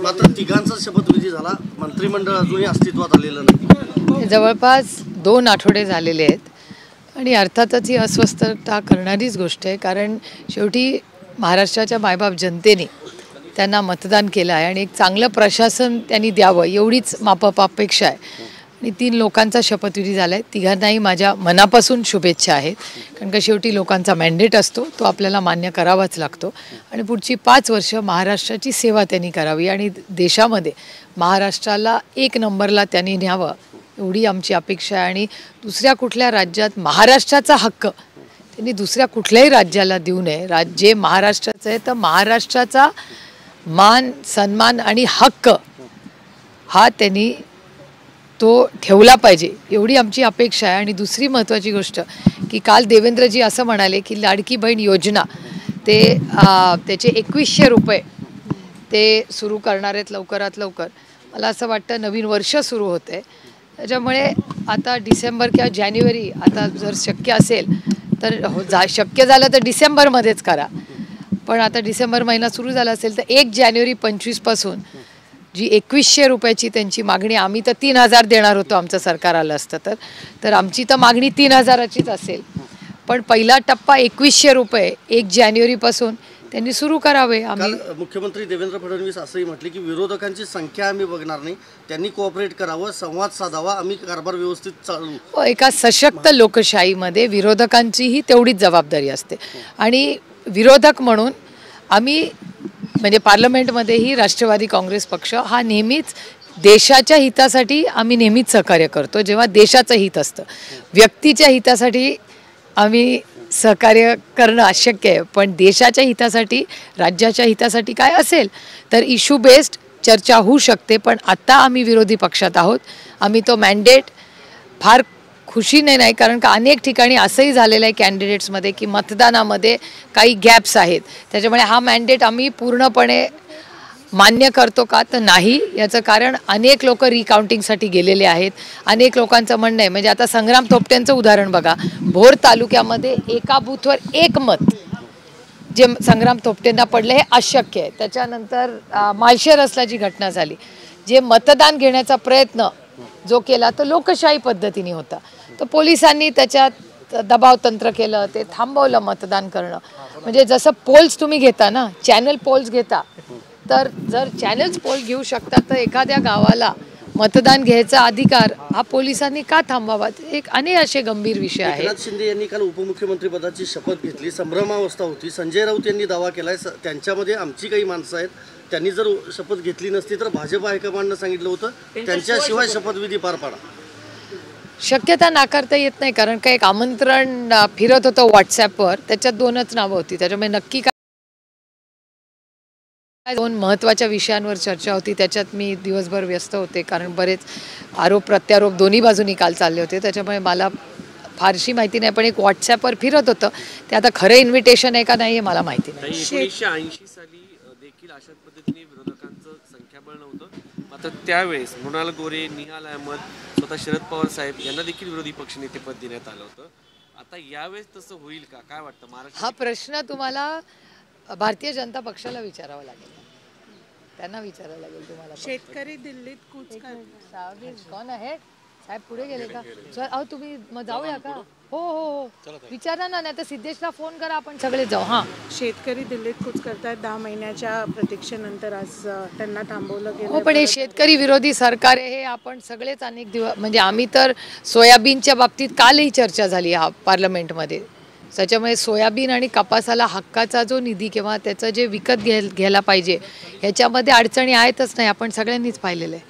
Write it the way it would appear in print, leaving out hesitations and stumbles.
मात्र तिघांचा शपथविधी झाला, मंत्रिमंडळ अजूनही अस्तित्वात आलेलं नाही। जवळपास 2 आठवडे झालेले आहेत आणि अर्थातच ही अस्वस्थता करणारीच गोष्ट आहे, कारण शेवटी महाराष्ट्राच्या मायबाप जनतेने त्यांना मतदान केलं आहे आणि एक चांगलं प्रशासन त्यांनी द्यावं एवढीच अपेक्षा आहे आणि 3 लोकांचा शपथविधी झाला आहे। तिघांनाही माझ्या मनापासून शुभेच्छा आहेत, कारण का शेवटी लोकांचा मॅन्डेट असतो, तो आपल्याला मान्य करावाच लागतो आणि पुढची 5 वर्ष महाराष्ट्राची सेवा त्यांनी करावी आणि देशामध्ये महाराष्ट्राला 1 नंबरला त्यांनी न्यावं एवढी आमची अपेक्षा आहे। आणि दुसऱ्या कुठल्या राज्यात महाराष्ट्राचा हक्क त्यांनी दुसऱ्या कुठल्याही राज्याला देऊ नये। राज्य महाराष्ट्राचं आहे तर महाराष्ट्राचा मान सन्मान आणि हक्क हा त्यांनी तो ठेवला पाहिजे एवढी आमची अपेक्षा आहे। आणि दुसरी महत्त्वाची गोष्ट की काल देवेंद्रजी असं म्हणाले की लाडकी बहीण योजना त्याचे 2100 रुपये ते सुरू करणार आहेत लवकरात लवकर। मला असं वाटतं नवीन वर्ष सुरू होतं आहे, त्याच्यामुळे आता डिसेंबर किंवा जानेवारी आता जर शक्य असेल तर शक्य झालं तर डिसेंबरमध्येच करा, पण आता डिसेंबर महिना सुरू झाला असेल तर 1 जानेवारी 25 पासून जी 2100 रुपयाची त्यांची मागणी, आम्ही तर 3000 देणार होतो आमचं सरकार आलं असतं तर आमची तर मागणी 3000चीच असेल, पण पहिला टप्पा 2100 रुपये 1 जानेवारीपासून त्यांनी सुरू करावे। आम्ही मुख्यमंत्री देवेंद्र फडणवीस असंही म्हटले की विरोधकांची संख्या आम्ही बघणार नाही, त्यांनी कोऑपरेट करावं, संवाद साधावा, आम्ही कारभार व्यवस्थित चालवू। एका सशक्त लोकशाहीमध्ये विरोधकांचीही तेवढीच जबाबदारी असते आणि विरोधक म्हणून आम्ही म्हणजे पार्लमेंटमध्येही राष्ट्रवादी काँग्रेस पक्ष हा नेहमीच देशाच्या हितासाठी आम्ही नेहमीच सहकार्य करतो। जेव्हा देशाचं हित असतं, व्यक्तीच्या हितासाठी आम्ही सहकार्य करणं अशक्य आहे, पण देशाच्या हितासाठी राज्याच्या हितासाठी काय असेल तर इश्यू बेस्ड चर्चा होऊ शकते। पण आता आम्ही विरोधी पक्षात आहोत, आम्ही तो मॅन्डेट फार खुशीने नाही, कारण का अनेक ठिकाणी असंही झालेलं आहे कॅन्डिडेट्समध्ये की मतदानामध्ये काही गॅप्स आहेत, त्याच्यामुळे हा मॅन्डेट आम्ही पूर्णपणे मान्य करतो का तर नाही। याचं कारण अनेक लोक रिकाउंटिंगसाठी गेलेले आहेत, अनेक लोकांचं म्हणणं आहे म्हणजे आता संग्राम थोपटेंचं उदाहरण बघा, भोर तालुक्यामध्ये एका बूथवर 1 मत जे संग्राम थोपटेंना पडले हे अशक्य आहे। त्याच्यानंतर माळशेरसला जी घटना झाली, जे मतदान घेण्याचा प्रयत्न जो केला तो लोकशाही पद्धतीने होता, तर पोलिसांनी त्याच्यात दबाव तंत्र केलं, ते थांबवलं मतदान करणं। म्हणजे जसं पोल्स तुम्ही घेता ना, चॅनल पोल्स घेता, तर जर चॅनल्स पोल घेऊ शकता तर एखाद्या गावाला मतदान घ्यायचा अधिकार हा पोलिसांनी का थांबवावा, एक अनेक असे गंभीर विषय आहेत। एकनाथ शिंदे यांनी काल उपमुख्यमंत्री पदाची शपथ घेतली, संभ्रमावस्था होती। संजय राऊत यांनी दावा केलाय त्यांच्यामध्ये आमची काही माणसं आहेत, त्यांनी जर शपथ घेतली नसती तर भाजप हायकमांडनं सांगितलं होतं त्यांच्याशिवाय शपथविधी पार पाडा। शक्यता नाकारता येत नाही, कारण का एक आमंत्रण फिरत होतं व्हॉट्सॲपवर, त्याच्यात 2च नावं होती, त्याच्यामुळे नक्की काय 2 महत्त्वाच्या विषयांवर चर्चा होती, त्याच्यात मी दिवसभर व्यस्त होते, कारण बरेच आरोप प्रत्यारोप दोन्ही बाजूनी काल चालले होते, त्याच्यामुळे मला फारशी माहिती नाही, पण एक व्हॉट्सॲपवर फिरत होतं, ते आता खरं इन्व्हिटेशन आहे का नाही हे मला माहिती नाही। 1980 साली देखील अशाच पद्धतीने विरोधकांचं संख्याबळ नव्हतं, मात्र त्यावेळेस मृणाल गोरे, निहाल अहमद, स्वतः शरद पवार साहेब यांना देखील विरोधी पक्षनेतेपद देण्यात आलं होतं। आता यावेळेस तसं होईल का, काय वाटतं महाराष्ट्र? हा प्रश्न तुम्हाला भारतीय जनता पक्षाला विचारावा लागेल, त्यांना विचारावं लागेल तुम्हाला। शेतकरी दिल्लीत कूच करतात, कोण आहे साहेब, पुढे गेले का? सर अहो तुम्ही मग जाऊया का? हो हो हो विचारा ना, नाही तर सिद्धेशला फोन करा, आपण सगळे जाऊ। हां, शेतकरी दिल्लीत कूच करतात, 10 महिन्याच्या प्रतीक्षेनंतर आज त्यांना थांबवलं गेलं। हो, पण हे शेतकरी विरोधी सरकार आहे, हे आपण सगळेच अनेक दिवस म्हणजे आम्ही तर सोयाबीनच्या बाबतीत कालही चर्चा झाली पार्लमेंटमध्ये, त्याच्यामुळे सोयाबीन आणि कपासाला हक्काचा जो निधी किंवा त्याचं जे विकत घ्यायला पाहिजे ह्याच्यामध्ये अडचणी आहेतच नाही, आपण सगळ्यांनीच पाहिलेलं आहे।